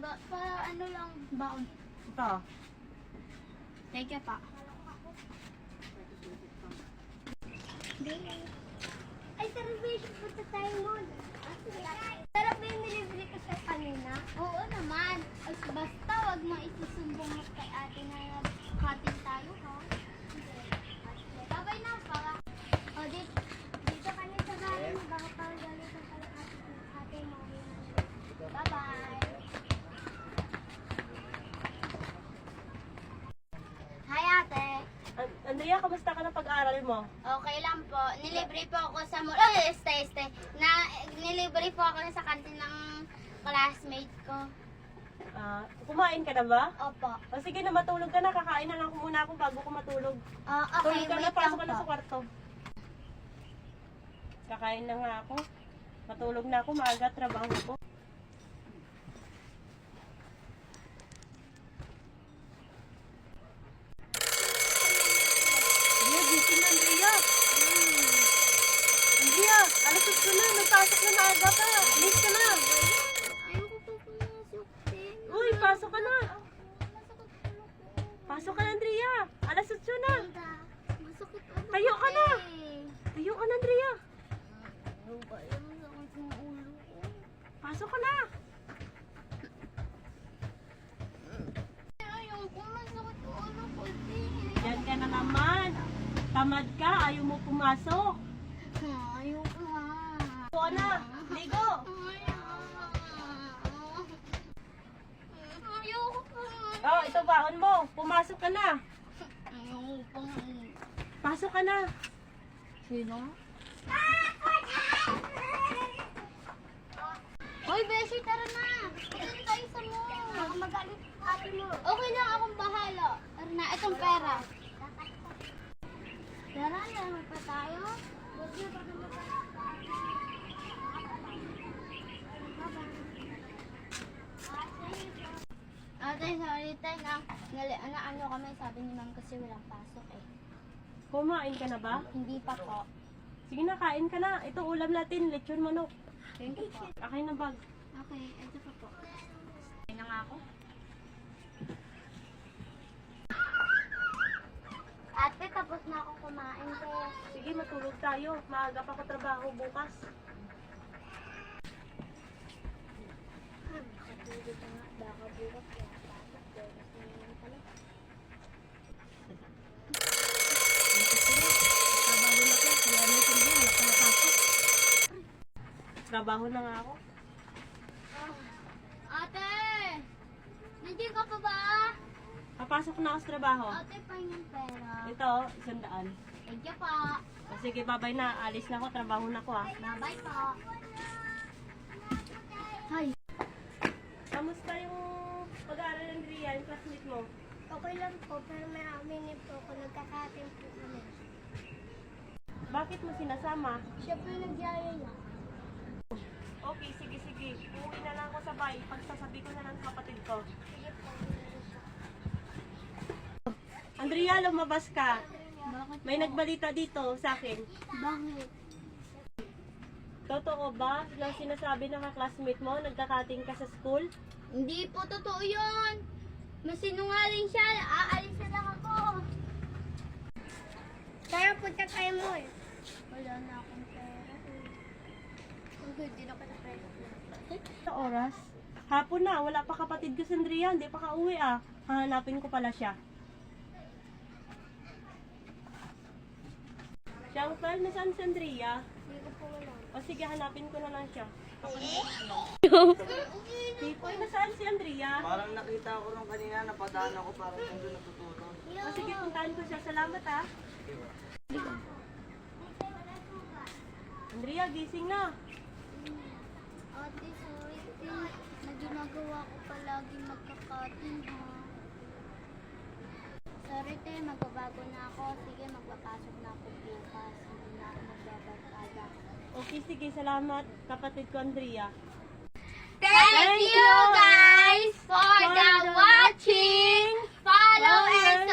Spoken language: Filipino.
ano lang, baon. Ito. Thank you pa. Ay, celebration punta tayo muna. Sarap ba yung nilibre ko sa kanina? Oo naman. Basta wag mo isusumbong kay ate na nag-cutting tayo, ha? Babay na, para. O, dito kami sa galing. Baka parang galing sa pala ate mo. Bye-bye. Hi, ate. Andrea, kamusta ka ng pag-aaral mo? Okay lang po. Nilibre po ako sa mall. Stay. Nilibre po ako sa kantin ng classmate ko. Kumain ka na ba? Opo. O sige na, matulog ka na. Kakain na lang muna ako bago ko matulog. Okay, Tulog ka na, wait pasok lang ka na po. sa kwarto. Kakain na nga ako. Matulog na ako, maaga trabaho ko. Andrea, gising na, Andrea. Andrea, alas 8 na. Magpasok na maaga pa. Alis ka na. Ayoko po pumasok din. Uy, pasok ka na. Pasok ka na, Andrea. Alas 8 na. Masakit ako. Tayo ka na. eh. Tayo ka na, Andrea. Ano ba yan? Masakit yung ulo ko. Pasok ka na. Ayoko, masakit yung ulo ko din. Yan ka na naman. Tamad ka, ayaw mo pumasok. Ayoko nga. Ito na, ligo. Ayoko pa. Oh, ito baon mo. Pumasok ka na. Ayoko pa. Pasok ka na. Sino? Hoy, Beshi, tara na. Tara tayo sa mall. Baka magalit ate mo. Okay lang, akong bahala. Tara na, itong pera. Tara, naman pa tayo. Ate, sorry tayo lang. Ano kami, sabi ni ma'am kasi walang pasok eh. Kumain ka na ba? Hindi pa po. Sige na, kain ka na. Ito ulam natin, lechon manok. Thank you po. Akin na bag. Okay, ito pa po. Ay na nga ako. Ate, tapos na ako kumain ko. Sige, matulog tayo. Maaga pa ko trabaho bukas. Dito nga, baka bukas kaya pasok. Bukas na naman pala. Trabaho na ko. Kaya may hindi, wala ka napasok. Trabaho na nga ako. Ate! Nandiyan ka pa ba? Papasok na ako sa trabaho. Ate, pahingin pera. Ito, 100. Thank you po. O sige, babay na. Alis na ako. Trabaho na ako ah. Bye-bye po. Hi. Kamusta yung pag-aaral ng Andrea, yung classmate mo? Okay lang po, pero may aminin po ako. Nagkakatin po kami. Bakit mo sinasama? Siya po yung nagyaya niya. Okay, sige. Uuwi na lang ako sa bahay. Pagsasabi ko na lang sa kapatid ko. Sige po. Andrea, lumabas ka. Bakit? May nagbalita dito sa akin. Bakit? Totoo ba na sinasabi ng classmate mo, nagkakating ka sa school? Hindi po totoo yun. Masinungaling siya. Aalis na lang ako. Tara, punta tayo mo eh. Wala na akong pera. Hindi na kita pera. Sa oras? Hapon na, wala pa kapatid ko si Andrea, hindi pa ka-uwi ah. Hahanapin ko pala siya. Chantal, nasaan si Andrea? Hindi ko po alam. O sige, hanapin ko na lang siya. Tipoy, nasaan si Andrea? Parang nakita ko nung kanina, napadaan ako parang nandun natutulog. O sige, puntahan ko siya. Salamat ah. Andrea, gising na. Ate, sorry. Na ginagawa ko palagi magkakating ha. Sorry te, magbabago na ako. Sige, magpapasok na ako bukas. Hindi na ako magbabarkada. Okay, sige, salamat. Kapatid ko, Andrea. Thank you guys for the watching. Follow and